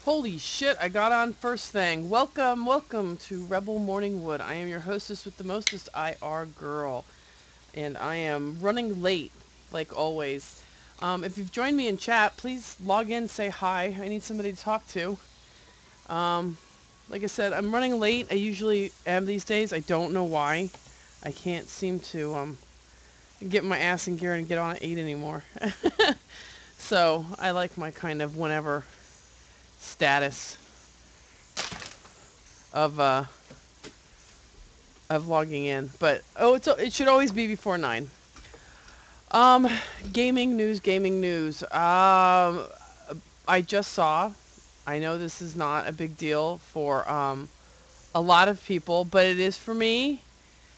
Holy shit, I got on first thing. Welcome to Rebel Morning Wood. I am your hostess with the mostest IR girl. And I am running late, like always. If you've joined me in chat, please log in, say hi. I need somebody to talk to. Um, like I said, I'm running late. I usually am these days. I don't know why. I can't seem to get my ass in gear and get on at 8 anymore. So, I like my kind of whenever status of logging in. But it should always be before 9. Um, gaming news. I just saw. I know this is not a big deal for a lot of people, but it is for me.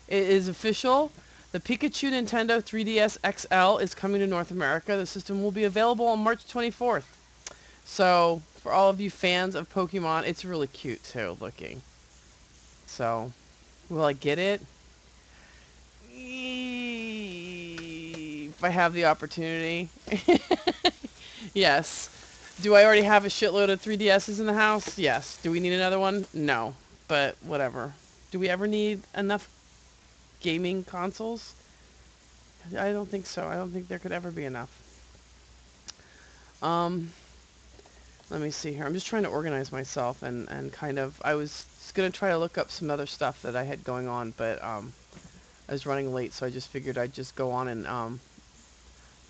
It is official. The Pikachu Nintendo 3DS XL is coming to North America. The system will be available on March 24th. So, for all of you fans of Pokemon, it's really cute too looking. So, will I get it? If I have the opportunity. Yes. Do I already have a shitload of 3DSs in the house? Yes. Do we need another one? No. But whatever. Do we ever need enough gaming consoles? I don't think so. I don't think there could ever be enough. Um, Let me see here. I'm just trying to organize myself and kind of, I was going to try to look up some other stuff that I had going on, but I was running late, so I just figured I'd just go on and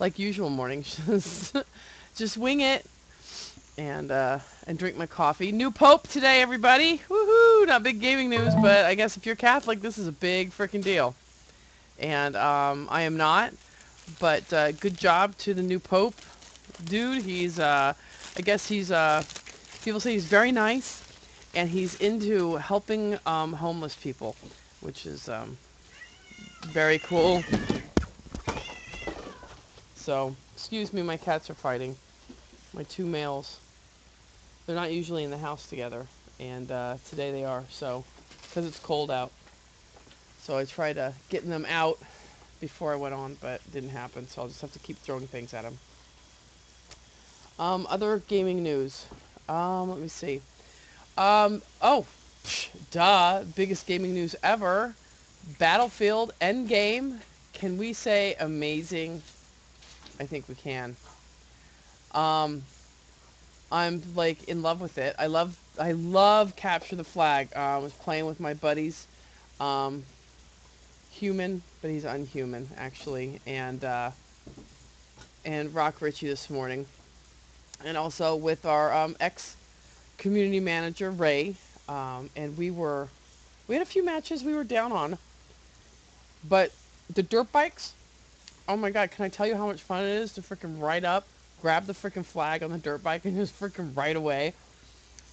like usual mornings, just wing it and drink my coffee. New Pope today, everybody! Woohoo! Not big gaming news, but I guess if you're Catholic, this is a big freaking deal. And I am not, but good job to the new Pope, dude. He's I guess he's people say he's very nice, and he's into helping homeless people, which is very cool. So, excuse me, my cats are fighting. My two males. They're not usually in the house together, and today they are, so, because it's cold out. So I tried getting them out before I went on, but it didn't happen, so I'll just have to keep throwing things at them. Other gaming news. Let me see. Duh, biggest gaming news ever. Battlefield Endgame. Can we say amazing? I think we can. Um, I'm like in love with it. I love Capture the Flag. I was playing with my buddies, um, human, but he's unhuman actually, and Rock Richie this morning, and also with our ex community manager Ray, and we had a few matches we were down on, but the dirt bikes. Oh my god, can I tell you how much fun it is to freaking ride up, grab the freaking flag on the dirt bike, and just freaking ride away?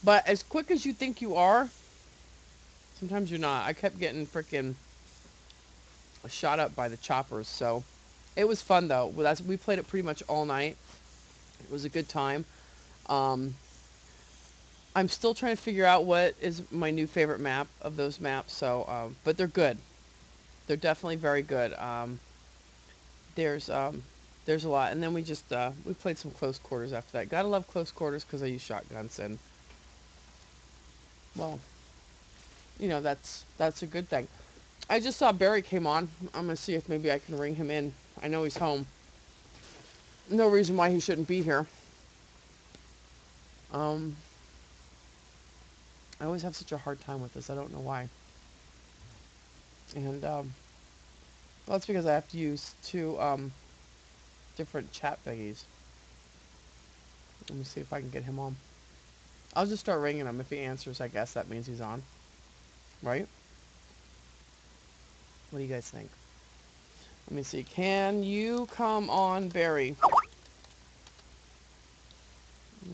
But as quick as you think you are, sometimes you're not. I kept getting freaking shot up by the choppers, so it was fun though. We played it pretty much all night. It was a good time. Um, I'm still trying to figure out what is my new favorite map of those maps. So, but they're good. They're definitely very good. There's there's a lot, and then we played some close quarters after that. Gotta love close quarters because I use shotguns, and well, that's a good thing. I just saw Barry came on. I'm gonna see if maybe I can ring him in. I know he's home. No reason why he shouldn't be here. Um, I always have such a hard time with this. I don't know why. And well, it's because I have to use two different chat thingies. Let me see if I can get him on. I'll just start ringing him. If he answers, I guess that means he's on. Right? What do you guys think? Let me see. Can you come on, Barry?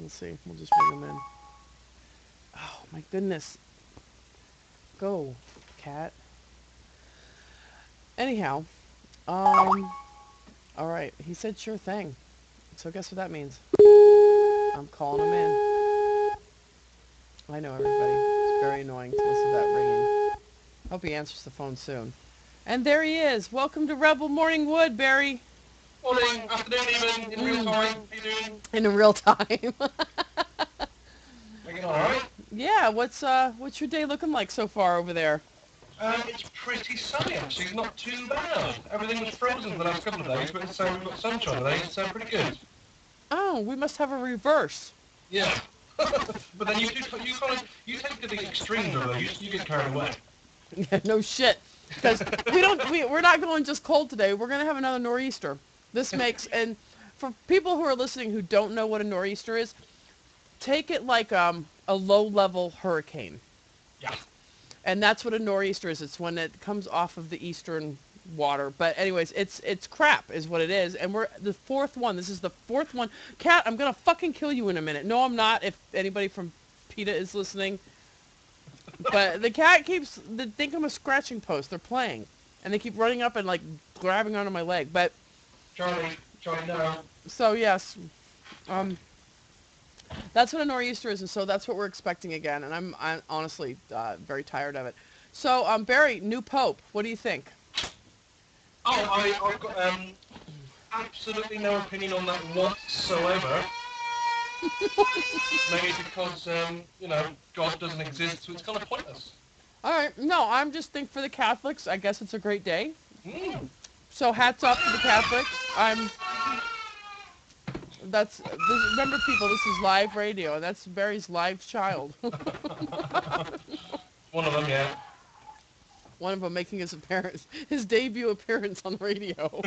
Let's see. We'll just ring him in. Oh, my goodness. Go, cat. Anyhow, alright. He said sure thing. So guess what that means? I'm calling him in. I know, everybody. It's very annoying to listen to that ringing. Hope he answers the phone soon. And there he is. Welcome to Rebel Morning Wood, Barry. Morning, afternoon, even, in real time. How you doing? In real time. alright. Yeah, what's your day looking like so far over there? It's pretty sunny actually, it's not too bad. Everything was frozen for the last couple of days, but we've got sunshine today, it's pretty good. Oh, we must have a reverse. Yeah. But then you take to the extremes of it, you get carried away. Yeah, no shit. Because we're not going just cold today. We're gonna have another nor'easter. This makes, and for people who are listening who don't know what a nor'easter is, take it like a low-level hurricane. Yeah. And that's what a nor'easter is. It's when it comes off of the eastern water. But anyways, it's crap is what it is. And we're the fourth one. This is the fourth one. Cat, I'm gonna fucking kill you in a minute. No, I'm not. If anybody from PETA is listening. But the cat keeps, they think I'm a scratching post. They're playing. And they keep running up and like grabbing onto my leg. But Charlie, no. so yes, that's what a nor'easter is, and so that's what we're expecting again. And I'm honestly very tired of it. So Barry, new pope. What do you think? Oh, I've got absolutely no opinion on that whatsoever. Maybe because, God doesn't exist, so it's kind of pointless. All right. No, I'm just think for the Catholics. I guess it's a great day. Mm. So hats off to the Catholics. Remember people, this is live radio, and that's Barry's live child. One of them, yeah. One of them making his debut appearance on radio.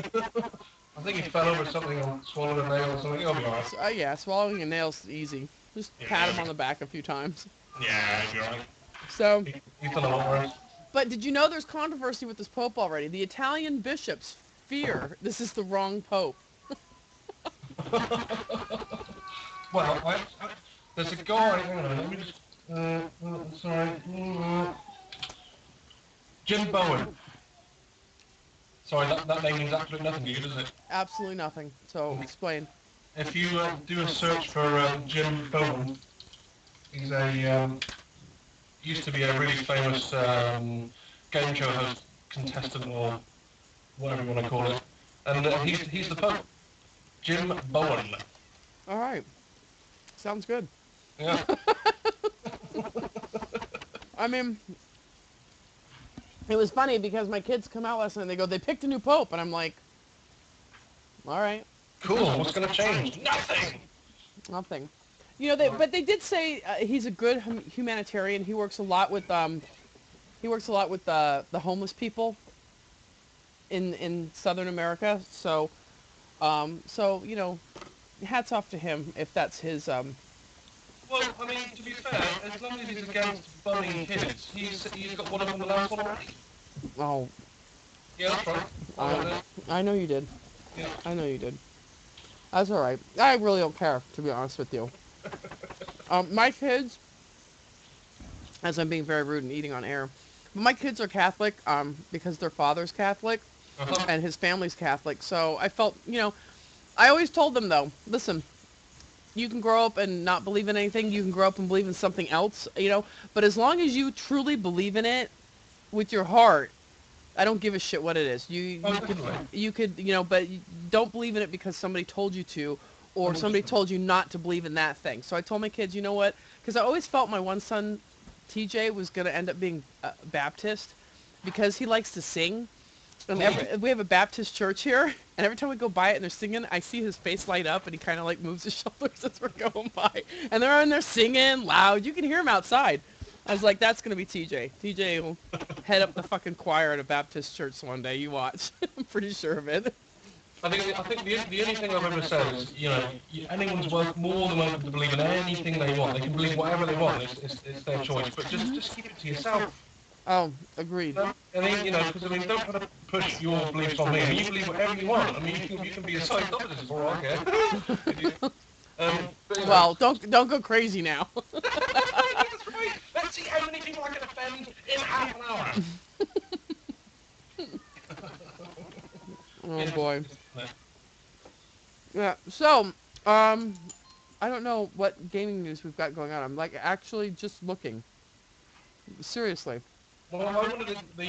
I think he fell over something and swallowed a nail or something. He'll be alright. So, yeah, swallowing a nail's easy. Just pat him on the back a few times. Yeah, he'll be alright. So, He's done a lot worse. but did you know there's controversy with this pope already? The Italian bishops fear this is the wrong pope. Well, there's a guy. Hang on, let me just. Sorry. Jim Bowen. Sorry, that name means absolutely nothing to you, does it? Absolutely nothing. So explain. If you do a search for Jim Bowen, he's used to be a really famous game show host, contestant, or whatever you want to call it, and he's the Pope, Jim Bowen. All right. Sounds good. Yeah. I mean, it was funny because my kids come out last night and they go, they picked a new pope, and I'm like, all right. Cool. What's going to change? Nothing. Nothing. But they did say he's a good humanitarian. He works a lot with the homeless people in Southern America. So hats off to him if that's his. Well, I mean, to be fair, as long as he's against bumming kids, he's got one of them the last one already. Oh. Yeah, that's right. I know you did. Yeah. I know you did. That's all right. I really don't care, to be honest with you. My kids, as I'm being very rude and eating on air, but my kids are Catholic because their father's Catholic and his family's Catholic. So I felt, I always told them, though, listen, you can grow up and not believe in anything. You can grow up and believe in something else, But as long as you truly believe in it with your heart, I don't give a shit what it is. You could, but you don't believe in it because somebody told you to, or somebody told you not to believe in that thing. So I told my kids, you know what? Because I always felt my one son, TJ, was going to end up being Baptist because he likes to sing. And we have a Baptist church here, and every time we go by it and they're singing, I see his face light up, and he kind of like moves his shoulders as we're going by. And they're in there singing loud. You can hear him outside. I was like, that's going to be TJ. TJ will head up the fucking choir at a Baptist church one day. You watch. I'm pretty sure of it. I think the only thing I've ever said is, anyone's more than welcome to believe in anything they want. They can believe whatever they want. It's their choice. But just keep it to yourself. Oh, agreed. I mean, because don't try to push your beliefs on me. I mean, you believe whatever you want. I mean, you can be a science opposite for all I care. Well, don't go crazy now. That's right. Let's see how many people I can offend in half an hour. Oh boy. Yeah. So, I don't know what gaming news we've got going on. I'm like actually just looking. Seriously. Well, I wanted the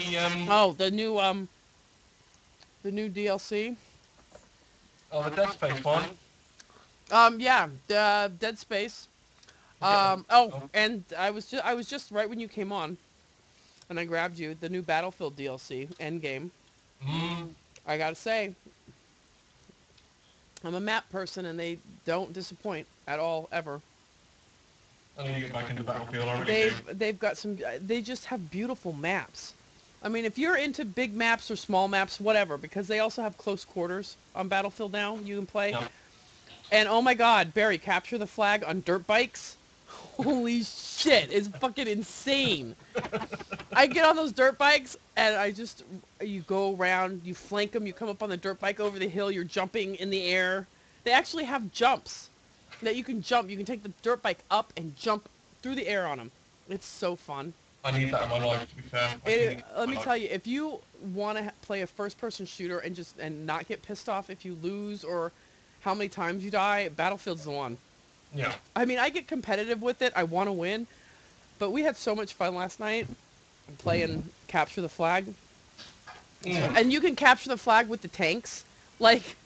new DLC. Oh, the Dead Space one. Yeah, Dead Space. Oh, Oh, and I was just right when you came on, and I grabbed you the new Battlefield DLC Endgame. mm, I gotta say, I'm a map person, and they don't disappoint at all ever. I need to get back into Battlefield. I really do. They've got some. They just have beautiful maps. I mean, if you're into big maps or small maps, whatever, because they also have close quarters on Battlefield now. You can play, Yeah. and oh my God, Barry, capture the flag on dirt bikes. Holy shit, it's fucking insane. I get on those dirt bikes and you go around, you flank them, you come up on the dirt bike over the hill, you're jumping in the air. They actually have jumps that you can jump. You can take the dirt bike up and jump through the air on them. It's so fun. I need that in my life. To be fair, I do need it Let in me my life. tell you, if you want to play a first-person shooter and not get pissed off if you lose or how many times you die, Battlefield's the one. Yeah. I mean, I get competitive with it. I want to win, but we had so much fun last night playing capture the flag. Mm. And you can capture the flag with the tanks. Like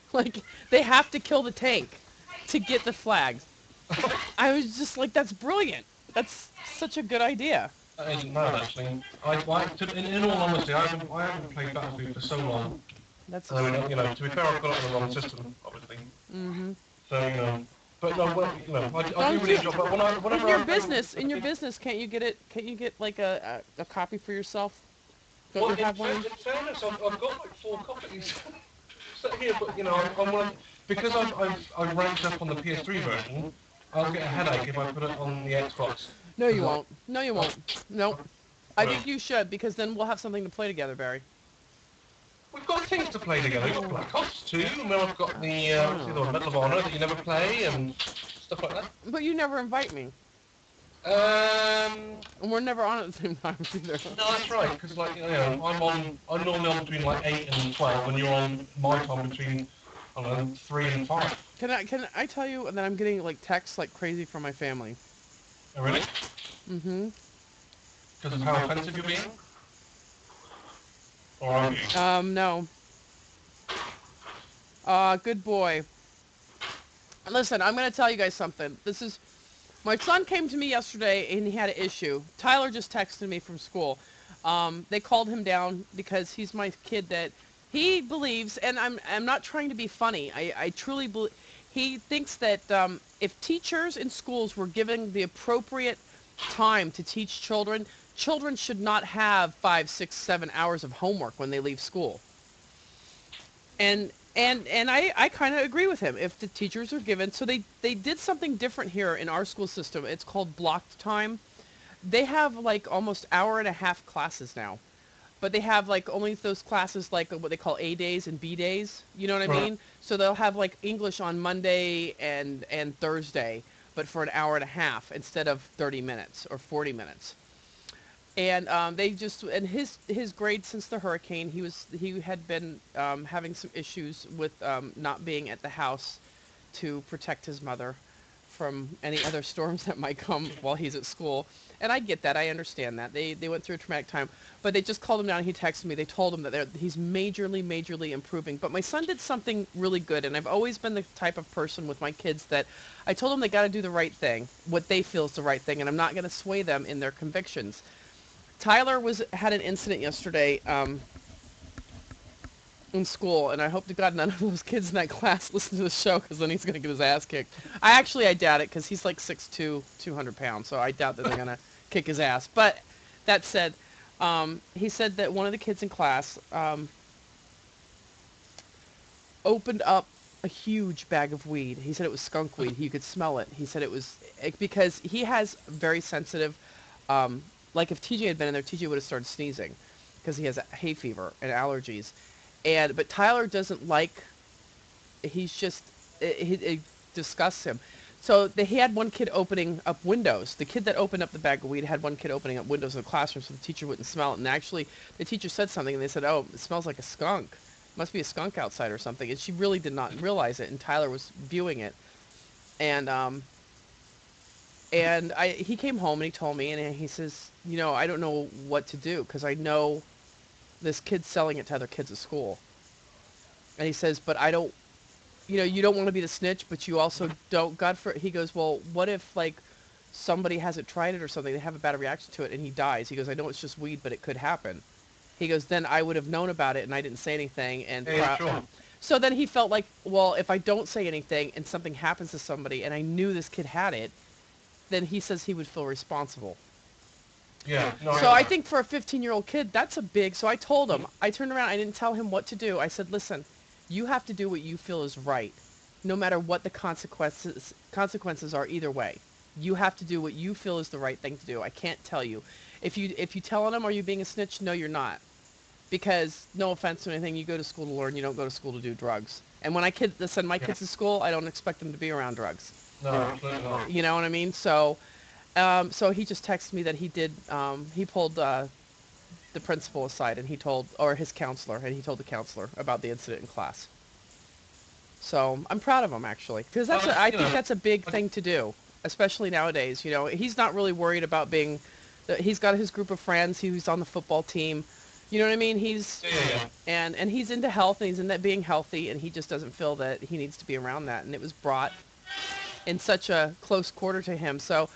they have to kill the tank to get the flags. I was just like, that's brilliant. That's such a good idea. That isn't bad actually. In all honesty, I haven't played Battlefield for so long. That's And I mean, to be fair, I've got it on the wrong system, obviously. mm-hmm. So but no, I do really enjoy. But whenever I play, In your business, can't you get it? Can't you get like a copy for yourself? Don't well, you have one? in fairness, I've got like 4 copies set here. But I'm one of, because I've ranked up on the PS3 version. I'll get a headache if I put it on the Xbox. No, you Because won't. No, you I, won't. Nope. I well, think you should because then we'll have something to play together, Barry. we've got things to play together. We've got Black Ops 2, and then I've got what's the other one, Medal of Honor that you never play, and stuff like that. But you never invite me, Um, and we're never on at the same time either. no, that's right. Because I'm normally on between like 8 and 12, and you're on my time between, I don't know, 3 and 5. Can I tell you that I'm getting like texts like crazy from my family? Oh, really? Mm-hmm. Because of how offensive you're being, or are you? No. Good boy. Listen, I'm gonna tell you guys something. My son came to me yesterday and he had an issue. Tyler just texted me from school. They called him down because he's my kid that he believes, and I'm not trying to be funny. I truly believe he thinks that if teachers in schools were given the appropriate time to teach children, children should not have 5, 6, 7 hours of homework when they leave school. And I kind of agree with him. If the teachers are given, so they did something different here in our school system. It's called blocked time. They have like almost hour and a half classes now, but they have like only those classes like what they call A days and B days. You know what I Right. mean? So they'll have like English on Monday and Thursday, but for an hour and a half instead of 30 minutes or 40 minutes. And his grade since the hurricane, he had been having some issues with not being at the house to protect his mother from any other storms that might come while he's at school. And I get that. I understand that. They went through a traumatic time. But they just called him down and he texted me. They told him that he's majorly improving. But my son did something really good. And I've always been the type of person with my kids that I told them they got to do the right thing, what they feel is the right thing. And I'm not going to sway them in their convictions. Tyler had an incident yesterday in school, and I hope to God none of those kids in that class listen to the show because then he's going to get his ass kicked. I doubt it because he's like 6'2", 200 pounds, so I doubt that they're going to kick his ass. But that said, he said that one of the kids in class opened up a huge bag of weed. He said it was skunk weed. He could smell it. He said it was because he has very sensitive, like if TJ had been in there, TJ would have started sneezing because he has hay fever and allergies. But Tyler doesn't like, he's just, it disgusts him. So he had one kid opening up windows. The kid that opened up the bag of weed had one kid opening up windows in the classroom so the teacher wouldn't smell it. And actually, the teacher said something, and they said, "Oh, it smells like a skunk. Must be a skunk outside or something." And she really did not realize it, and Tyler was viewing it. And he came home and he told me, and he says, I don't know what to do because I know this kid's selling it to other kids at school. And he says, but I don't, you don't want to be the snitch, but you also don't, he goes, well, what if like somebody hasn't tried it or something, they have a bad reaction to it, and he dies. He goes, I know it's just weed, but it could happen. He goes, then I would have known about it, and I didn't say anything. And Yeah, sure. so then he felt like, well, if I don't say anything and something happens to somebody, and I knew this kid had it, then he says he would feel responsible. Yeah, no, I So get I that. think for a 15-year-old kid, that's a big. So I told him, I turned around, I didn't tell him what to do. I said, listen, you have to do what you feel is right, no matter what the consequences are either way. You have to do what you feel is the right thing to do. I can't tell you. If you telling them, are you being a snitch? No, you're not. Because no offense or anything, you go to school to learn. You don't go to school to do drugs. And when I send my Yeah. kids to school, I don't expect them to be around drugs. No, absolutely not. You know what I mean? So he just texted me that he did. He pulled the principal aside and he told, or his counselor, and he told the counselor about the incident in class. So I'm proud of him actually, because Well, I you think know, that's a big like, thing to do, especially nowadays. You know, he's not really worried about being. He's got his group of friends. He's on the football team. You know what I mean? He's yeah, yeah, yeah. and he's into health and he's into being healthy, and he just doesn't feel that he needs to be around that. And it was brought in such a close quarter to him. So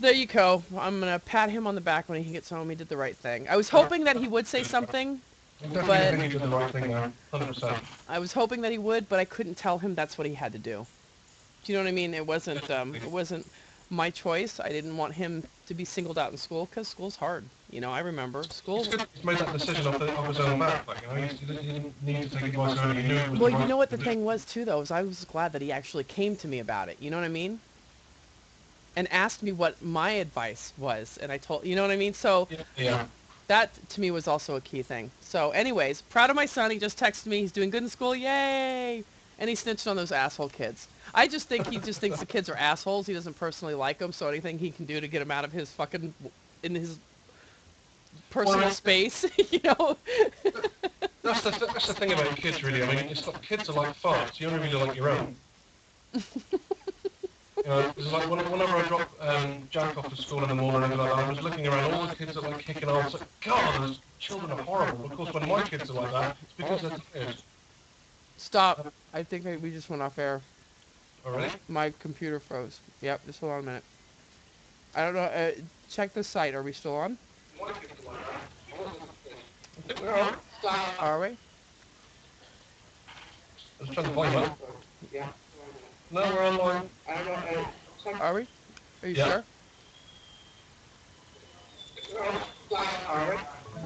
there you go. I'm gonna pat him on the back when he gets home. He did the right thing. I was hoping that he would say something, I definitely but think you did the right thing there, 100%. I was hoping that he would, but I couldn't tell him that's what he had to do. Do you know what I mean? It wasn't my choice. I didn't want him to be singled out in school because school's hard. You know, I remember It's school. good he's made that decision off his own back. Like, you know, he didn't need to take advice early. He knew it was the Well, you right know what the thing to do. thing was too, though, is I was glad that he actually came to me about it. You know what I mean? And asked me what my advice was, and I told, you know what I mean? So Yeah, yeah. that to me was also a key thing. So, anyways, proud of my son. He just texted me. He's doing good in school. Yay! And he snitched on those asshole kids. I just think he just thinks the kids are assholes. He doesn't personally like them, so anything he can do to get them out of his fucking in his Well, I personal mean, space, you know. that's the thing about kids, really. I mean, it's like kids are like farts. You only really like your own. You know, it's like whenever I drop Jack off to school in the morning and like that, I was looking around, all the kids are like kicking off. It's like, God, those children are horrible. Of course, when my kids are like that, it's because they're tired. Stop. I think we just went off air. Already? My computer froze. Yep, just hold on a minute. I don't know. Check the site. Are we still on? I think we are. Are we? I was trying to find one. No, we're online. Are we? Are you Yeah. sure?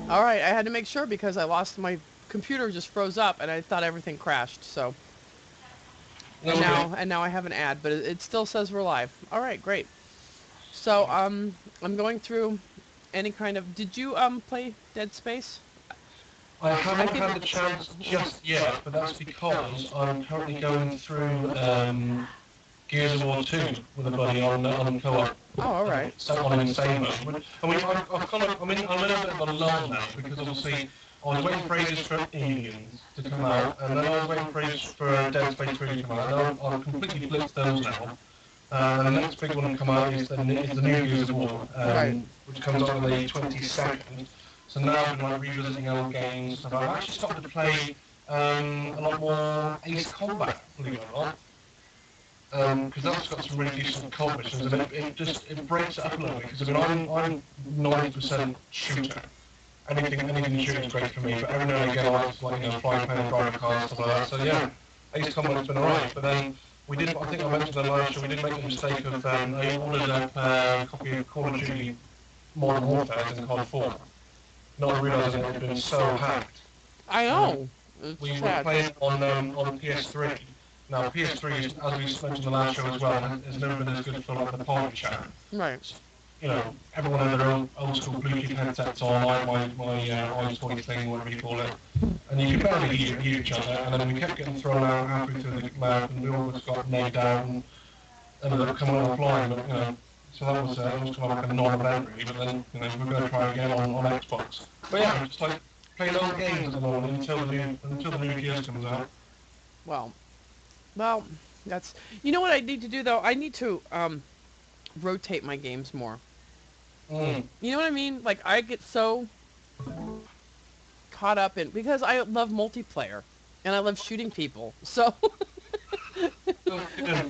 All right. I had to make sure because I lost my computer. Just froze up, and I thought everything crashed. So No, we're good. and now I have an ad, but it still says we're live. All right, great. So I'm going through any kind of. Did you play Dead Space? I I haven't think. had the chance just yet, but that's because I'm currently going through Gears of War 2 with a buddy on co-op. Oh, all right. So on insane mode. I mean, I've kind of, I'm in a bit of a lull now because obviously I was waiting for ages for Aliens to come out, and then I was waiting for ages for Dead Space 3 to come out, and I've completely blitzed those now. And the next big one to come out is the new Gears of War, Right. which comes out on the 22nd. So now I've been like revisiting old games and stuff. I've actually started to play a lot more Ace Combat, believe it or not. Because that's got some really decent co-op missions, and it breaks it up a little bit. Because I mean, I'm 90% shooter. Anything shooting is great for me. But every now and again, I like to, like, you know, fly plane, drive a car, stuff like that. So yeah, Ace Combat's been alright. But then we did. I think I mentioned in the last show we did make the mistake of I ordered up a copy of Call of Duty Modern Warfare in COD 4, not realising it had been so hacked. I know. It's We were sad. playing on PS3. Now PS3, as we mentioned in the last show as well, has never been as good for like the party chat. Right. You know, everyone had their old school Bluetooth headsets on, I had my iToy thing, whatever you call it, and you could barely hear each other. And then we kept getting thrown out halfway through the map, and we always got nagged out and ended up coming offline. But you know, so that was kind of like a non-event really. But then you know we're going to try again on Xbox. But yeah, just like playing old games at the moment until the new Gears comes out. Well, well, that's. You know what I need to do though? I need to rotate my games more. Mm. You know what I mean? Like I get so caught up in because I love multiplayer and I love shooting people. So So, yeah.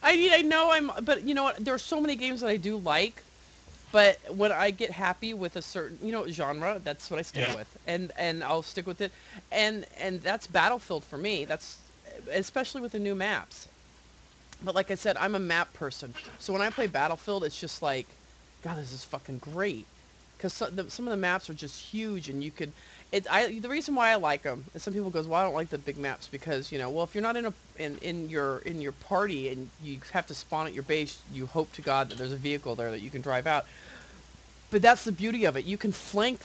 I know but you know what? There are so many games that I do like, but when I get happy with a certain, genre, that's what I stick Yeah. with, and I'll stick with it, and that's Battlefield for me. That's especially with the new maps. But like I said, I'm a map person, so when I play Battlefield, it's just like, God, this is fucking great, because some of the maps are just huge, and you could. The reason why I like them, and some people goes, well, I don't like the big maps because well, if you're not in your party and you have to spawn at your base, you hope to God that there's a vehicle there that you can drive out. But that's the beauty of it. You can flank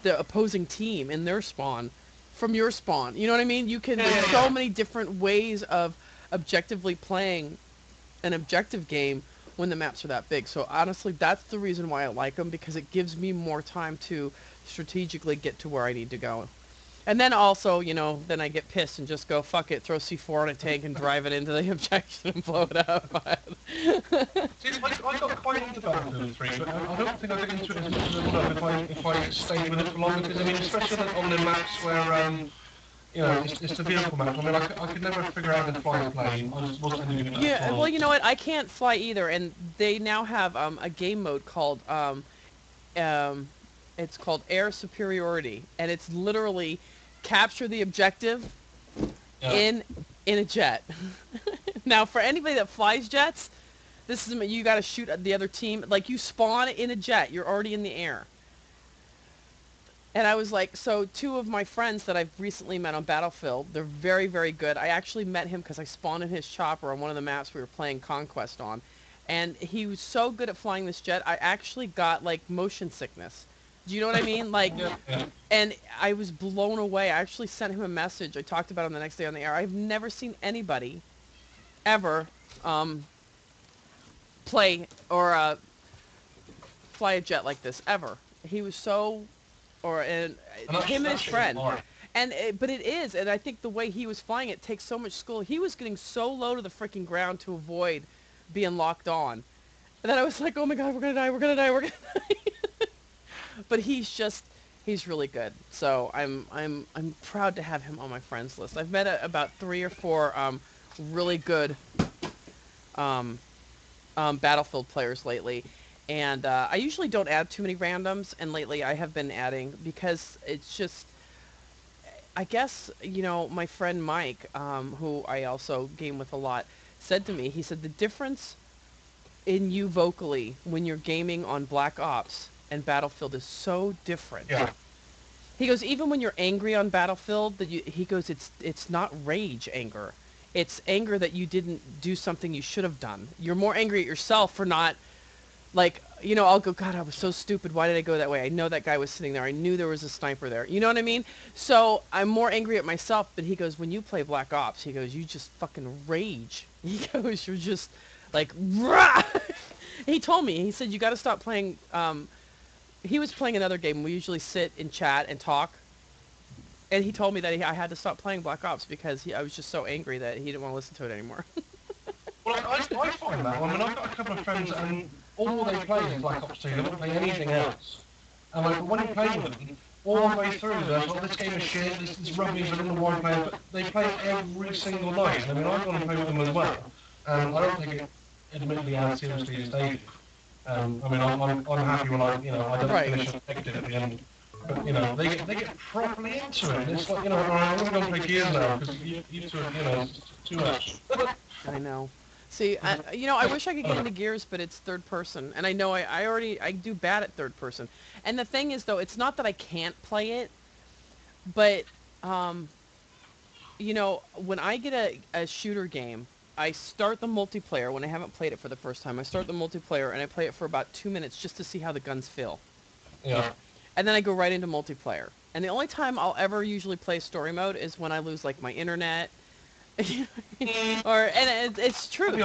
the opposing team in their spawn from your spawn. You know what I mean? Yeah, There's yeah, so yeah. many different ways of objectively playing an objective game when the maps are that big. So honestly, that's the reason why I like them, because it gives me more time to strategically get to where I need to go. And then also, then I get pissed and just go, fuck it, throw C4 on a tank and drive it into the objection and blow it up. See, I got quite into Battlefield 3, but I don't think I get into it as much as I would have if I stayed with it for longer. Because I mean, especially on the maps where it's the vehicle maps. I mean, I could never figure out how to fly a plane. I just wasn't any good at that at Yeah, well, all. you know what? I can't fly either, and they now have a game mode called um, it's called Air Superiority, and it's literally capture the objective Yeah. in in a jet. Now, for anybody that flies jets, this is you got to shoot at the other team. Like you spawn in a jet, you're already in the air. And I was like, so two of my friends that I've recently met on Battlefield, they're very, very good. I actually met him because I spawned in his chopper on one of the maps we were playing Conquest on. And he was so good at flying this jet, I actually got like motion sickness. Do you know what I mean? Like, Yeah, yeah. and I was blown away. I actually sent him a message. I talked about him the next day on the air. I've never seen anybody ever um, play or fly a jet like this, ever. He was so, or and And him and that his shit is friend. hard. But it is, and I think the way he was flying it takes so much skill. He was getting so low to the freaking ground to avoid being locked on. And then I was like, oh my God, we're gonna die, we're gonna die, we're gonna die. But he's really good. So I'm proud to have him on my friends list. I've met about 3 or 4 really good um, Battlefield players lately. And I usually don't add too many randoms, and lately I have been adding because it's just, I guess, my friend Mike, who I also game with a lot, said to me, he said, the difference in you vocally when you're gaming on Black Ops and Battlefield is so different. Yeah. He goes, even when you're angry on Battlefield, he goes, it's not rage anger. It's anger that you didn't do something you should have done. You're more angry at yourself for not, like, I'll go, God, I was so stupid. Why did I go that way? I know that guy was sitting there. I knew there was a sniper there. You know what I mean? So I'm more angry at myself. But he goes, when you play Black Ops, he goes, you just fucking rage. He goes, you're just like, rah! He told me, he said, you got to stop playing. He was playing another game. We usually sit and chat and talk. And he told me that I had to stop playing Black Ops because I was just so angry that he didn't want to listen to it anymore. Well, I find that. I mean, I've got a couple of friends, and all they play is Black Ops 2. They don't play anything else. And like, when you play with them, all the way through, they're like, this game is shit, this rubbish, I don't know why I'm playing it, but they play it every single night. I mean, I've gone and played with them as well. And I don't take it, admittedly, as seriously as they do. I mean, I'm happy when I don't Right. finish negative at the end. But, they get properly into it. And it's like, I've only gone for years now, because you two are, it's too much. I know. See, I wish I could get into Gears, but it's third person, and I know I do bad at third person. And the thing is, though, it's not that I can't play it, but um, when I get a shooter game, I start the multiplayer when I haven't played it for the first time. I start the multiplayer and I play it for about 2 minutes just to see how the guns feel, Yeah. and then I go right into multiplayer. And the only time I'll ever usually play story mode is when I lose like my internet, it's I'm true. the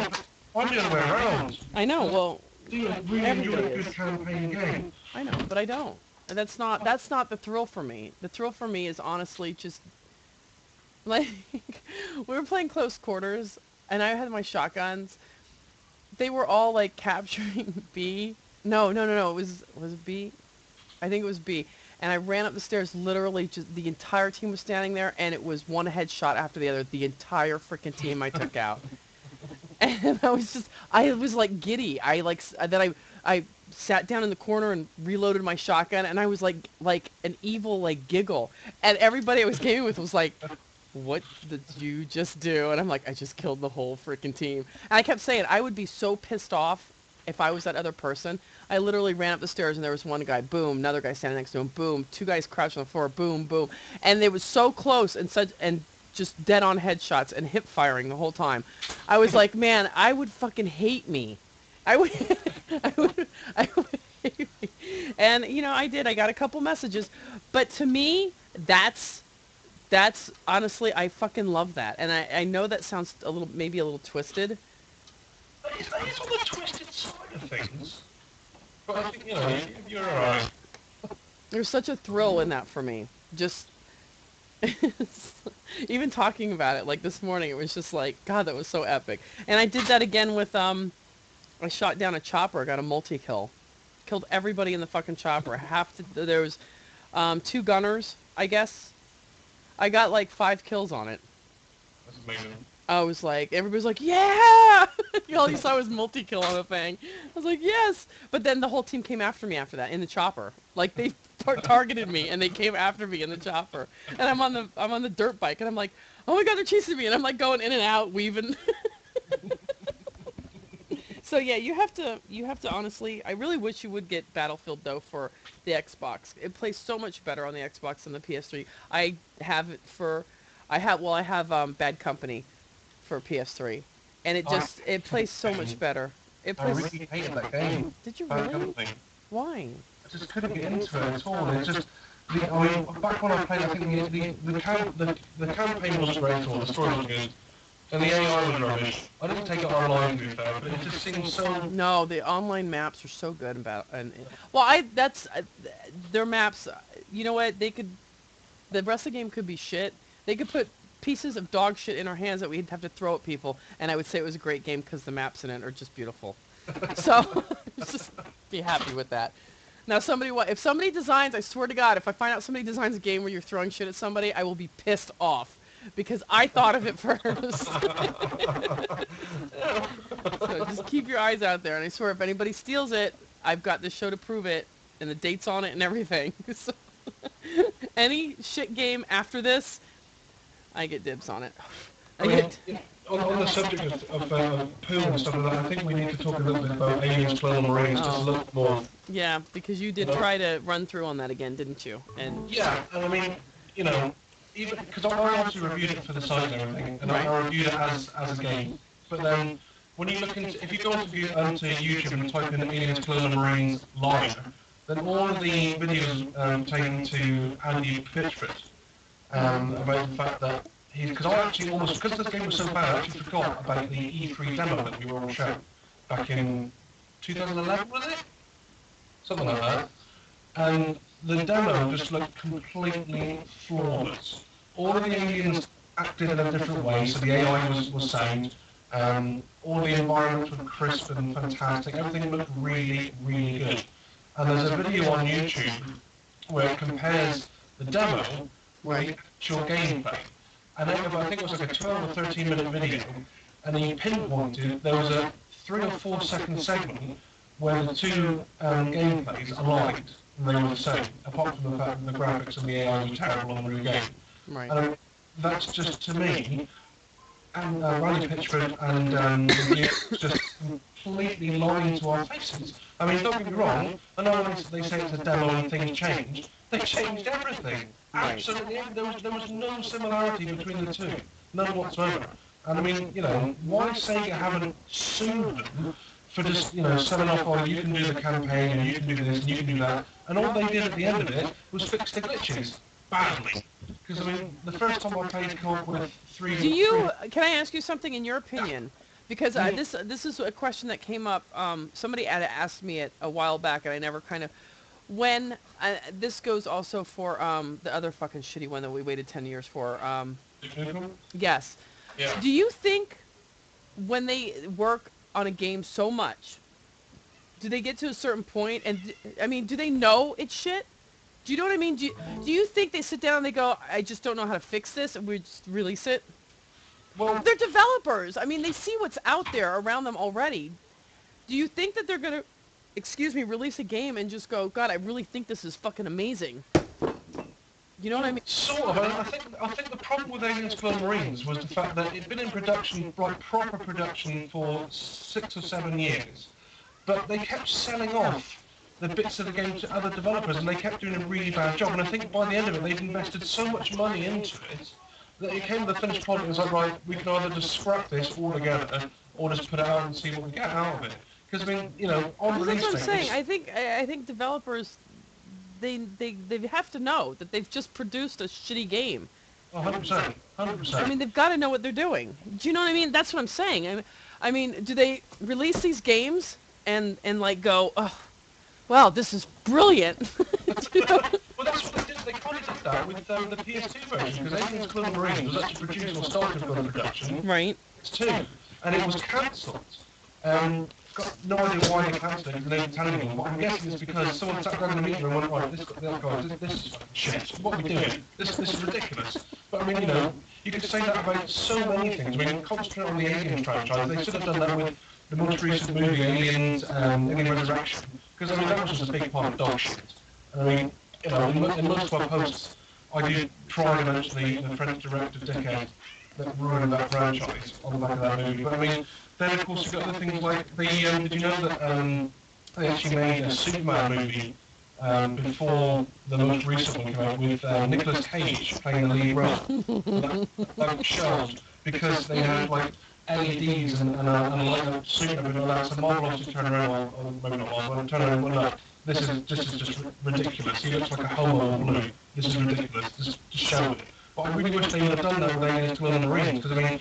other way around. I know. Well, Do you really enjoy everybody a good is. campaign game? I know, but I don't. And that's not the thrill for me. The thrill for me is honestly just like we were playing close quarters and I had my shotguns. They were all like capturing B. No, no, no, no. Was it B? I think it was B. And I ran up the stairs, literally just the entire team was standing there and it was one headshot after the other. The entire freaking team I took out. And I was like giddy. I sat down in the corner and reloaded my shotgun, and I was like an evil like giggle, and everybody I was gaming with was like, "What did you just do?" And I'm like, "I just killed the whole freaking team." And I kept saying I would be so pissed off if I was that other person. I literally ran up the stairs and there was one guy, boom, another guy standing next to him, boom, two guys crouched on the floor, boom, boom, and they was so close and such and just dead on headshots and hip firing the whole time. I was like, man, I would fucking hate me. I would, I would, I would hate me. And I did. I got a couple messages, but to me, that's honestly, I fucking love that. And I know that sounds maybe a little twisted. It's on the twisted side of things. But I think, you're alright. There's such a thrill in that for me. Just even talking about it, like this morning, it was just like, God, that was so epic. And I did that again with I shot down a chopper, got a multi kill, killed everybody in the fucking chopper. There was two gunners, I guess. I got like 5 kills on it. That's amazing. I was like, everybody's like, yeah! All you saw was multi-kill on a thing. I was like, yes! But then the whole team came after me after that, in the chopper. Like, they targeted me, and they came after me in the chopper. And I'm on the dirt bike, and I'm like, oh my god, they're chasing me! And I'm like going in and out, weaving. So yeah, you have to honestly, I really wish you would get Battlefield, though, for the Xbox. It plays so much better on the Xbox than the PS3. I have Bad Company for PS3, and I it plays so much game. better. It I plays. really hated that game. Did you Bad really? Company. Why? I just couldn't get into it at all. It just, I mean, back when I played, I think the campaign wasn't great at all. The story was good, and the AI was rubbish. I didn't take it online, to be fair, but it just seemed so. No, the online maps are so good about well, I that's their maps. You know what? The rest of the game could be shit. They could put pieces of dog shit in our hands that we'd have to throw at people, and I would say it was a great game because the maps in it are just beautiful. So just be happy with that. Now, if somebody designs, I swear to God, if I find out somebody designs a game where you're throwing shit at somebody, I will be pissed off because I thought of it first. So just keep your eyes out there, and I swear if anybody steals it, I've got this show to prove it, and the dates on it and everything. So any shit game after this, I get dibs on it. I mean, on the subject of poo and stuff like that, I think we need to talk a little bit about aliens, clone marines, just a little more. Yeah, because you did try to run through on that again, didn't you? And yeah, and I mean, even because I obviously reviewed it for the site and everything, and I reviewed it as a game. But then when you look into, if you go onto YouTube and type in aliens, clone marines live, then all of the videos taken to Andy Pitchford about the fact that because I actually almost, because this game was so bad, I actually forgot about the E3 demo that we were all shown back in 2011, was it? Something like that. And the demo just looked completely flawless. All of the aliens acted in a different way, so the AI was sound. All the environments were crisp and fantastic. Everything looked really, really good. And there's a video on YouTube where it compares the demo with the actual gameplay. And I think it was like a 12 or 13 minute video, and then you pinpointed there was a 3 or 4 second segment where the two gameplays aligned, and they were the same, apart from the fact that the graphics and the AI were terrible on the new game. right. And that's just, to me, and Randy Pitchford and just completely lying to our faces. I mean, don't get me wrong, I know when they say it's a demo and things change, they changed everything. Absolutely, there was no similarity between the two, none whatsoever. And I mean, why Sega haven't sued them for just, selling off, oh, you can do the campaign and you can do this and you can do that, and all they did at the end of it was fix the glitches badly. Because I mean, the first time I played co-op with three. Can I ask you something in your opinion? Because this is a question that came up. Somebody had asked me it a while back, and I never kind of. When this goes also for the other fucking shitty one that we waited 10 years for. Yes. Yeah. Do you think when they work on a game so much, do they get to a certain point and I mean, do they know it's shit? Do you know what I mean? Do you think they sit down and they go, I just don't know how to fix this, and we just release it? Well, They're developers. I mean, they see what's out there around them already. Do you think that they're going to, excuse me, release a game and just go, God, I really think this is fucking amazing? You know what I well, mean? sort of. I think the problem with Aliens Global Marines was the fact that it'd been in production, like proper production, for 6 or 7 years, but they kept selling off the bits of the game to other developers, and they kept doing a really bad job. And I think by the end of it, they'd invested so much money into it that it came to the finished product. It was like, right, we can either just scrap this altogether, or just put it out and see what we get out of it. Because I mean, on Well, that's release what I'm day, saying. I think developers, they have to know that they've just produced a shitty game. 100%, I 100%. mean, they've got to know what they're doing. Do you know what I mean? That's what I'm saying. I mean, do they release these games and like go, oh, wow, this is brilliant? You know? Well, that's what they did. They kind of did that with the PS2 version, because Aliens Global Marines was actually produced or started to go into production Right. PS2, and it was cancelled. Got no idea why they cancelled it, because they didn't tell anyone, but I'm guessing it's because someone sat down in the meeting and went, right, this is fucking shit. What are we doing? This is ridiculous. But I mean, you could say that about so many things. I mean, concentrate on the Alien franchise. They should have done that with the most recent movie, Aliens, Alien Resurrection, because I mean, that was just a big part of dog shit. And I mean, in most of my posts, I do try to mention the French director dickhead that ruined that franchise on the back of that movie. But I mean, then of course you've got other things like did you know that they actually made a Superman movie before the most recent one came out with Nicolas Cage playing the lead role? That was shelved because they had like LEDs and a light up suit and everything like that. So Marvel obviously turned around, or maybe not Marvel, but turned around and went, look, this is just ridiculous. He looks like a homo in blue. This is ridiculous. Just show it. But I really wish they would have done that with Aliens Global Marines, because I mean,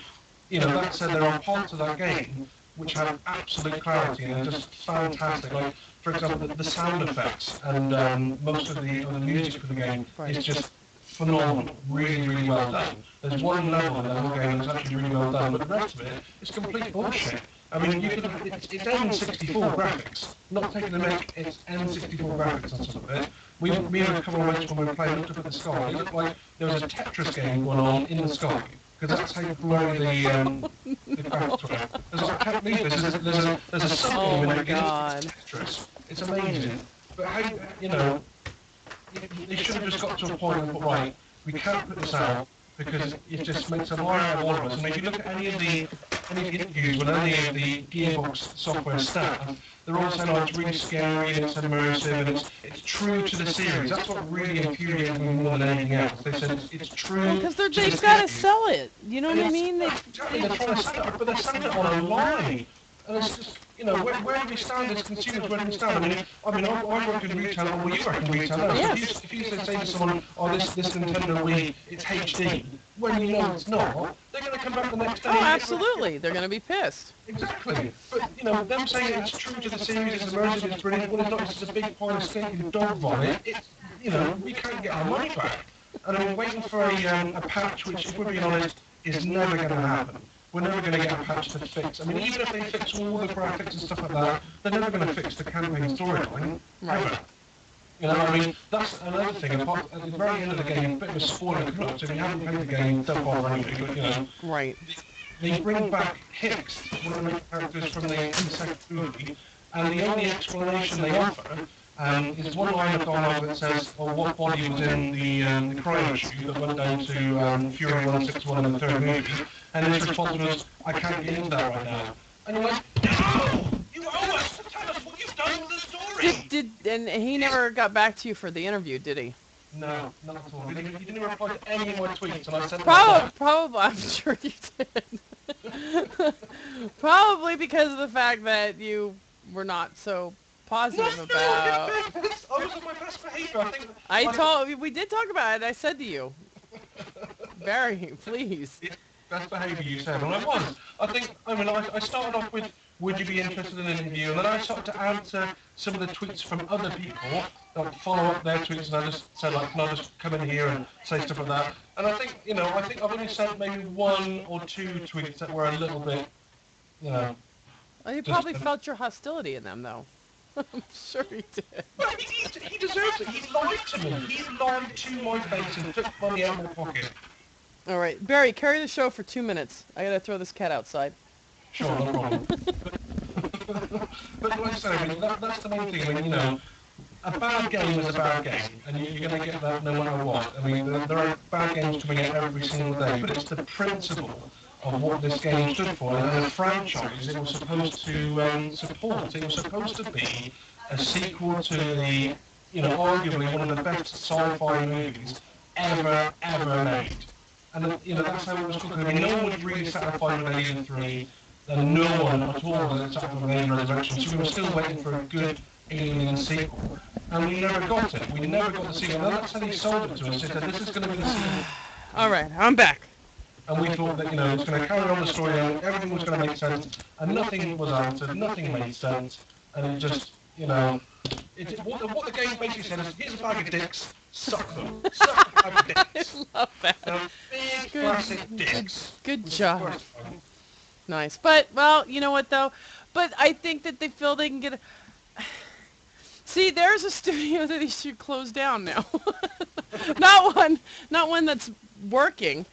that said, there are parts of that game which have absolute clarity and are just fantastic. Like, for example, the sound effects and most of the music for the game Right. is just phenomenal, really, really well done. There's one level in that whole game that's actually really well done, but the rest of it is complete bullshit. I mean, it's N64 graphics, not taking the mic, it's N64 graphics on top of it. Me and a couple of mates when we were playing looked up at the sky, it looked like there was a Tetris game going on in the sky, because that's how blurry the graphics were. I was like, I can't believe this. There's a sub Oh game in my it, God. it's Tetris. It's amazing. But how, they should have just got to a point and thought, right, we can't put this out because it just makes a liar out of all of us. And if you look at any of the interviews with any of the Gearbox software staff, they're all saying, oh, it's really scary and it's immersive and it's true to the series. That's what really infuriates me more than anything else. They said it's true Because to the they've got to series. sell it. You know And what I it's, mean? exactly, they're trying to sell it, but they're selling it on a lie. And it's just, where do we stand as consumers? Where do we stand? I work in retail, or well, you work in retail now. Yes. If you say to someone, oh, this Nintendo Wii, it's HD, when you know it's not, they're going to come back the next day. Oh, absolutely. They're going to be pissed. Exactly. But, them saying it's true to the series, it's immersive, it's brilliant, well, it's not, it's just a big pile of stinking dog vomit. We can't get our money back. And I'm waiting for a patch which, if we're being honest, is never going to happen. We're never going to get a patch to fix. I mean, even if they fix all the graphics and stuff like that, they're never going to fix the campaign storyline. Right. Ever. That's another thing. At the very end of the game, a bit of a spoiler alert, so if you haven't played the game, don't bother anyway, but, Right. they bring back Hicks, one of the characters from the second movie, and the only explanation they offer is one line of dialogue that says, "Oh, what body was in the cryo tube that went down to Fury 161 in the third movie?" And his response was, "I can't get into that right now." And you're like, "No, you owe us to tell us what you've done with the story." And he never got back to you for the interview, did he? No, not at all. He didn't even reply to any of my tweets, and I sent them Probably, I'm sure you did. Probably because of the fact that you were not so positive about. I was on my best behaviour. I think We did talk about it. I said to you, Barry, please. best behaviour you said, and I was. I started off with, would you be interested in an interview? And then I started to answer some of the tweets from other people, like follow up their tweets, and I just said, like, can I just come in here and say stuff like that? And I think I've only sent maybe 1 or 2 tweets that were a little bit, Well, you probably felt your hostility in them, though. I'm sure you did. Well, he deserves it. He lied to me. He lied to my face and took money out of my pocket. All right, Barry, carry the show for 2 minutes. I gotta throw this cat outside. Sure, no problem. But like I say, I mean, that's the main thing. I mean, a bad game is a bad game, and you're going to get that no matter what. I mean, there are bad games coming out every single day, but it's the principle of what this game stood for, and the franchise it was supposed to support. It was supposed to be a sequel to the, arguably one of the best sci-fi movies ever made. And that's how it was called. I mean, no one was really satisfied with Alien 3, and no one at all was satisfied with Alien Resurrection, so we were still waiting for a good Alien sequel. And we never got it. We never got the sequel. And that's how they sold it to us. They said, this is going to be the sequel. All right, I'm back. And we thought that, it's going to carry on the story, and everything was going to make sense, and nothing was answered, nothing made sense, and it just, what the game basically said is, here's a bag of dicks, suck them. Suck a bag of dicks. I love that. Big plastic dicks. Good job. Nice. But, well, you know what, though? But I think that they feel they can get... See, there's a studio that they should close down now. not one that's working.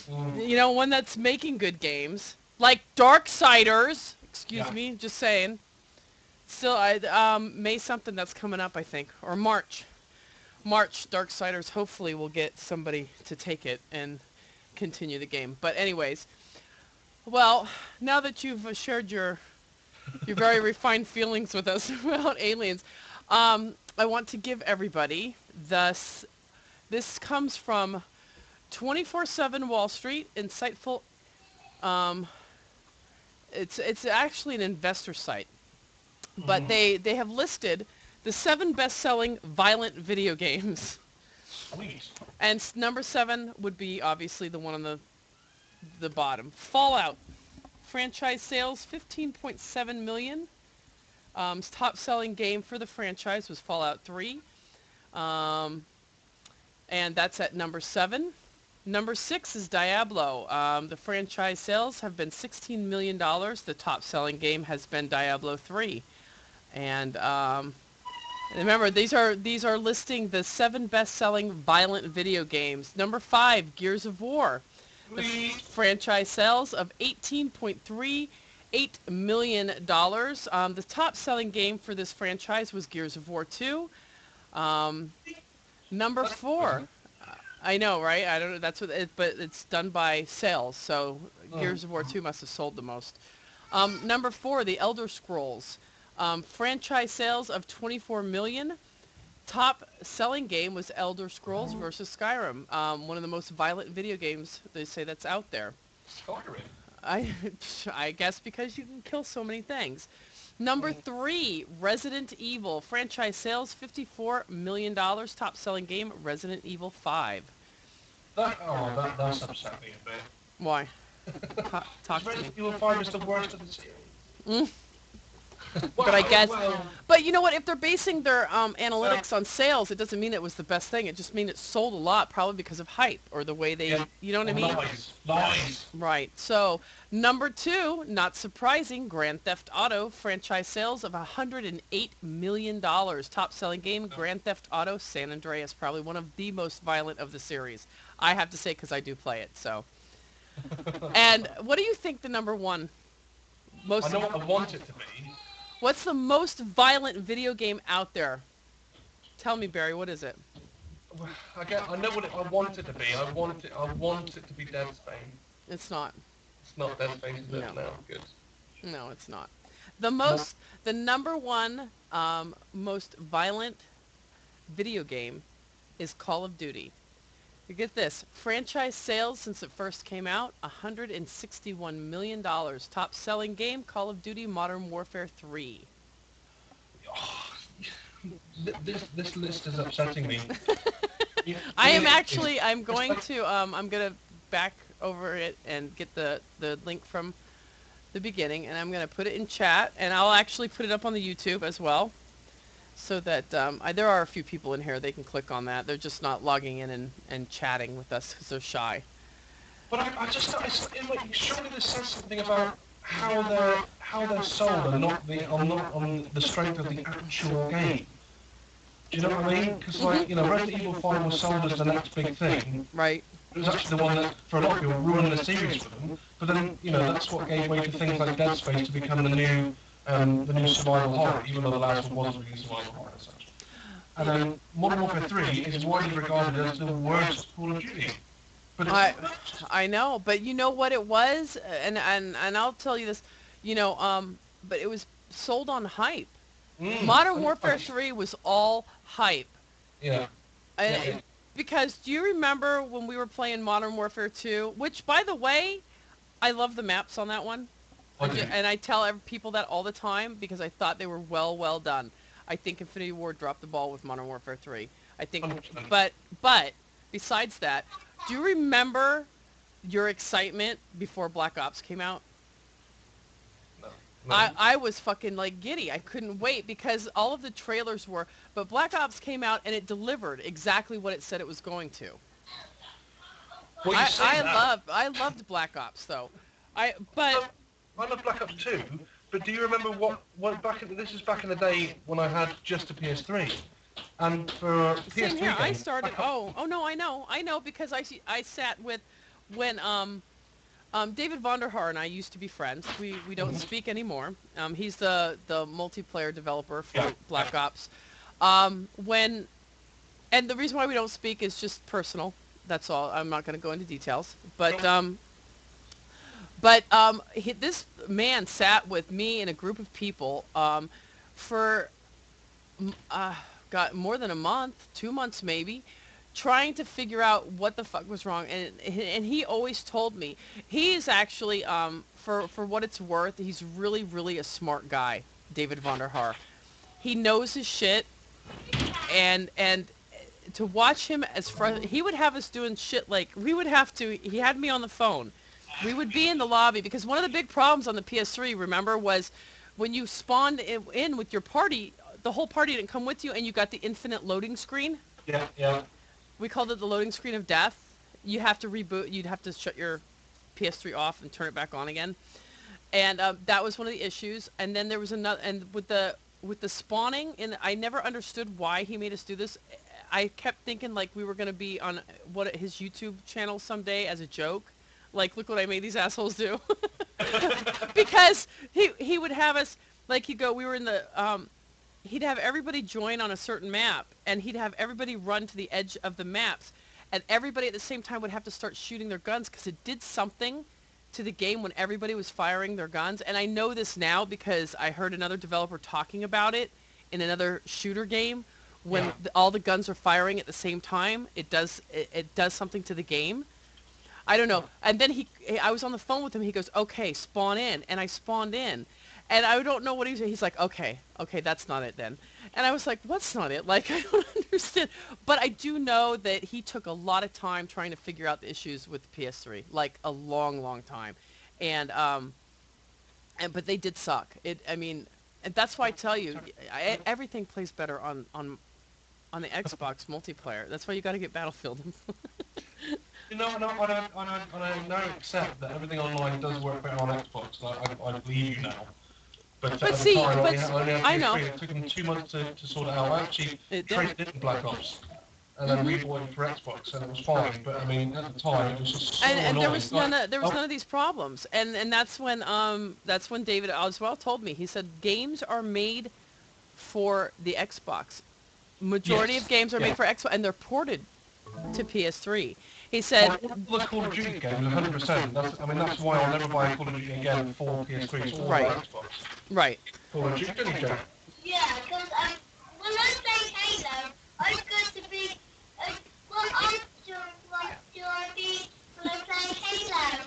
One that's making good games. Like Darksiders. Excuse me, just saying. Still, May something that's coming up, I think. Or March. Darksiders hopefully will get somebody to take it and continue the game. But anyways, well, now that you've shared your very refined feelings with us about aliens, I want to give everybody this. This comes from 24/7 Wall Street, insightful. It's actually an investor site, but they have listed the 7 best-selling violent video games. Sweet. And number 7 would be obviously the one on the bottom. Fallout. Franchise sales 15.7 million. Top-selling game for the franchise was Fallout 3. And that's at number 7. Number 6 is Diablo. The franchise sales have been $16 million. The top-selling game has been Diablo 3. And remember, these are listing the 7 best-selling violent video games. Number 5, Gears of War. The franchise sales of $18.38 million. The top-selling game for this franchise was Gears of War 2. Number 4. I know, right? I don't know. That's what but it's done by sales. So Gears of War 2 must have sold the most. Number 4, The Elder Scrolls. Franchise sales of 24 million. Top selling game was Elder Scrolls versus Skyrim. One of the most violent video games they say that's out there. Skyrim? I guess because you can kill so many things. Number 3, Resident Evil. Franchise sales, $54 million. Top selling game, Resident Evil 5. That's upset me a bit. Why? Talk to me. Resident Evil 5 is the worst of the series. But I guess, but you know what? If they're basing their analytics on sales, it doesn't mean it was the best thing. It just means it sold a lot, probably because of hype or the way they, you know what I mean? Lies. Right. So number 2, not surprising, Grand Theft Auto franchise sales of $108 million. Top selling game, Grand Theft Auto San Andreas, probably one of the most violent of the series. I have to say because I do play it. So, and what do you think the number 1 most? I know what I want it to be. What's the most violent video game out there? Tell me, Barry, what is it? Again, I know what I want it to be. I want it to be Dead Space. It's not. It's not Dead Space, is it? No. Good. No, it's not. The number 1 most violent video game is Call of Duty. You get this. Franchise sales since it first came out, $161 million. Top selling game, Call of Duty Modern Warfare 3. Oh, this list is upsetting me. I'm going to back over it and get the link from the beginning, and I'm going to put it in chat, and I'll actually put it up on the YouTube as well. So that there are a few people in here, they can click on that. They're just not logging in and chatting with us because they're shy. But surely this says something about how they're sold and not on the strength of the actual game. Do you know what I mean? Because Resident Evil 5 was sold as the next big thing, right? It was actually the one that, for a lot of people, ruined the series for them. But then, that's what gave way to things like Dead Space to become the new survival horror, even though the last one wasn't really survival horror as such. And then Modern Warfare 3 is widely regarded as the worst Call of Duty. But it's I not. I know, but you know what it was, and I'll tell you this, but it was sold on hype. Modern Warfare 3 was all hype. Yeah, And yeah, yeah. because do you remember when we were playing Modern Warfare 2, which by the way, I love the maps on that one. I do. And I tell people that all the time because I thought they were well done. I think Infinity Ward dropped the ball with Modern Warfare 3. I think 100%. but besides that, do you remember your excitement before Black Ops came out? No. I was fucking like giddy. I couldn't wait because all of the trailers were, but Black Ops came out and it delivered exactly what it said it was going to. Well, you say that. I loved Black Ops though. But I love Black Ops 2, but do you remember this is back in the day when I had just a PS3, and for same PS3 here. I games, started. Oh no, I know because I sat with when David Vonderhaar and I used to be friends. We don't speak anymore. He's the multiplayer developer for Yeah, Black yeah. Ops. When and the reason why we don't speak is just personal. That's all. I'm not going to go into details. This man sat with me and a group of people for got more than a month, 2 months maybe, trying to figure out what the fuck was wrong. And he always told me he is actually for what it's worth, he's really a smart guy, David Vonderhaar. He knows his shit, and to watch him he would have us doing shit like he had me on the phone. We would be in the lobby because one of the big problems on the PS3, remember, was when you spawned in with your party, the whole party didn't come with you and you got the infinite loading screen. Yeah, yeah. We called it the loading screen of death. You have to reboot, you'd have to shut your PS3 off and turn it back on again. And that was one of the issues. And then there was another, and with the spawning, and I never understood why he made us do this. I kept thinking like we were going to be on his YouTube channel someday as a joke. Like, look what I made these assholes do. Because he would have us, like, we were in the, he'd have everybody join on a certain map, and he'd have everybody run to the edge of the maps, and everybody at the same time would have to start shooting their guns because it did something to the game when everybody was firing their guns. And I know this now because I heard another developer talking about it in another shooter game. When all the guns are firing at the same time, it does something to the game. I don't know. And then I was on the phone with him. He goes, "Okay, spawn in," and I spawned in, and I don't know what he's like. Okay, that's not it then. And I was like, "What's not it?" Like, I don't understand. But I do know that he took a lot of time trying to figure out the issues with the PS3, like a long time, and but they did suck. And that's why I tell you, everything plays better on the Xbox multiplayer. That's why you got to get Battlefield. I now accept that everything online does work better on Xbox. I believe you now. But at the see, time, but I only had I know. PS3. It took them 2 months to sort it out. I actually It did. traded in Black Ops and then rebought it for Xbox, and it was fine. But I mean, at the time, it was just so And annoying. there was none of these problems. And that's when David Oswald told me. He said games are made for the Xbox. Majority of games are made for Xbox, and they're ported to PS3. He said, all the Call of Duty games, 100%. That's why I'll never buy a Call of Duty again for PS3. It's all Right. for Xbox. right. Call of Duty, Joe. Yeah, because when I play Halo, I'm going to be, what I'm doing, what do I be when I play Halo?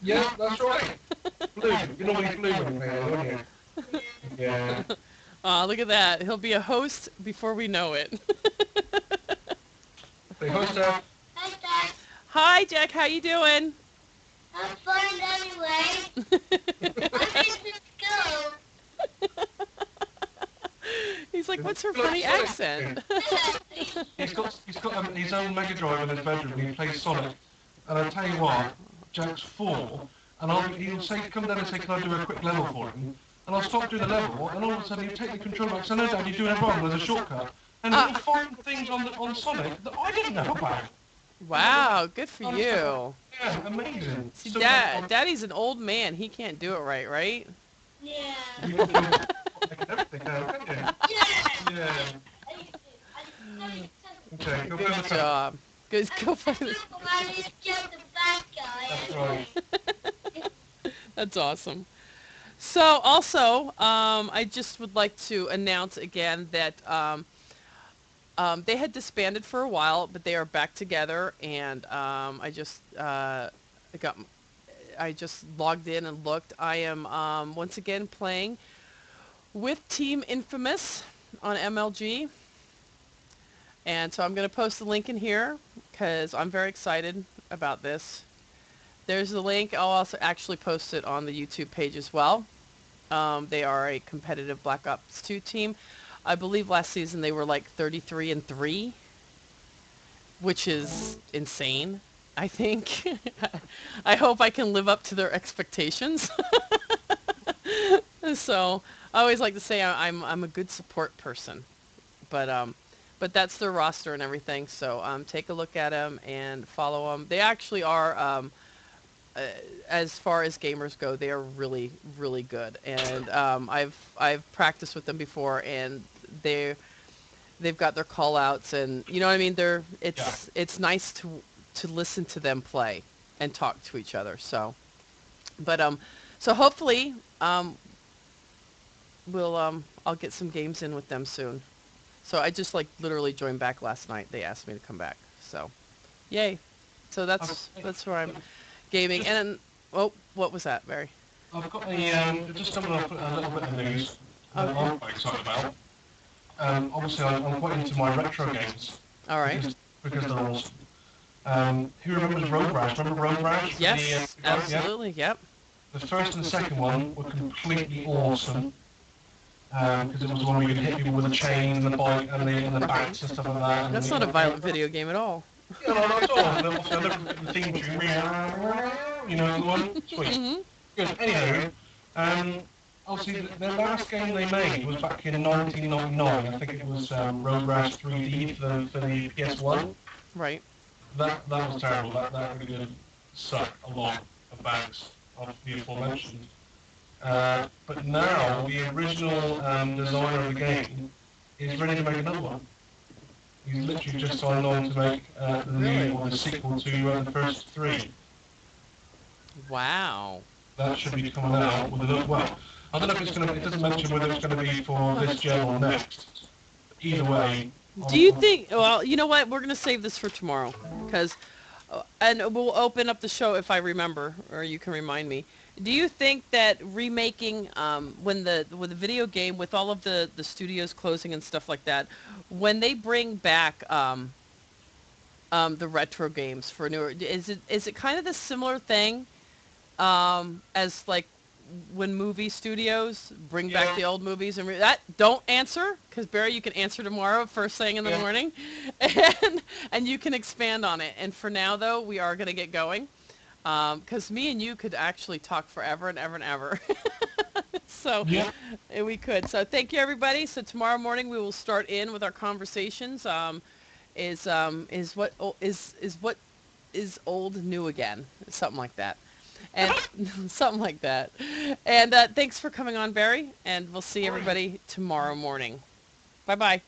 Yeah, that's right. Blue. You're normally blue when you play Halo, aren't you? Yeah. Look at that. He'll be a host before we know it. Hey, host there. Hi, Dad. Hi, Jack. How you doing? I'm fine anyway. I'm in school. He's like, what's her funny accent? He's got his own Mega Drive in his bedroom and he plays Sonic. And I tell you what, Jack's 4, and he'll say, come down and say, can I do a quick level for him? And I'll stop doing the level, and all of a sudden he'll take the controller back, so no, Dad, you're doing it wrong, there's a shortcut. And he'll find things on Sonic that I didn't know about. Wow, good for Honest to God. you. Yeah, amazing. See, Super fun. Daddy's an old man. He can't do it right, right? Yeah. You can do everything now, can't Yeah. you? Yeah. I used to. I just totally Okay, go Good find the tunnel. job. Good, I'm go find it. Superman is just a bad guy That's right. anyway. That's awesome. So, also, I just would like to announce again that they had disbanded for a while, but they are back together, and got I just logged in and looked. I am once again playing with Team Infamous on MLG, and so I'm going to post the link in here because I'm very excited about this. There's the link. I'll also actually post it on the YouTube page as well. They are a competitive Black Ops 2 team. I believe last season they were like 33-3, which is insane. I think. I hope I can live up to their expectations. So I always like to say I'm a good support person, but that's their roster and everything. So take a look at them and follow them. They actually are uh, as far as gamers go, they are really, really good. And I've practiced with them before, and they've got their call outs, and you know what I mean. Yeah. It's nice to listen to them play and talk to each other. So, but so hopefully I'll get some games in with them soon. So I just like literally joined back last night. They asked me to come back. So, yay. So Okay. that's where I'm gaming. Just, And oh, what was that, Barry? I've got just coming off a little bit of news that Okay. I'm quite excited about. Obviously, I'm quite into my retro games All right. because they're awesome. Who remembers Road Rash? Remember Road Rash? Yes, The guy? Yeah. absolutely. Yep. The first and the second one were completely awesome because it was the one where you could hit people with a chain and the bike and the bats and stuff like that. And, That's not a violent video game at all. Yeah, no, not at all. And then obviously I love the theme tune. You know the one? Sweet. Hmm. Good. Anyhow, um, obviously the last game they made was back in 1999. I think it was Road Rash 3D for the PS1. Right. That was terrible. That really did suck a lot of banks of the aforementioned. But now the original designer of the game is ready to make another one. He's literally just signed on to make the Really? new or the sequel to the first three. Wow. That should be coming out with another. Well, I don't know if it's going to. It doesn't mention whether it's going to be for this gen or next. Either way. Do you think? Well, you know what? We're gonna save this for tomorrow, because, and we'll open up the show if I remember, or you can remind me. Do you think that remaking, when the video game with all of the studios closing and stuff like that, when they bring back the retro games for newer, is it kind of the similar thing as like when movie studios bring back Yeah. the old movies and that don't answer because Barry, you can answer tomorrow first thing in the Yeah. morning, and you can expand on it. And for now though, we are going to get going because me and you could actually talk forever and ever and ever. So Yeah. we could. So thank you everybody. So tomorrow morning we will start in with our conversations. Is what is what is old new again, something like that, and something like that. And thanks for coming on, Barry, and we'll see everybody tomorrow morning. Bye bye.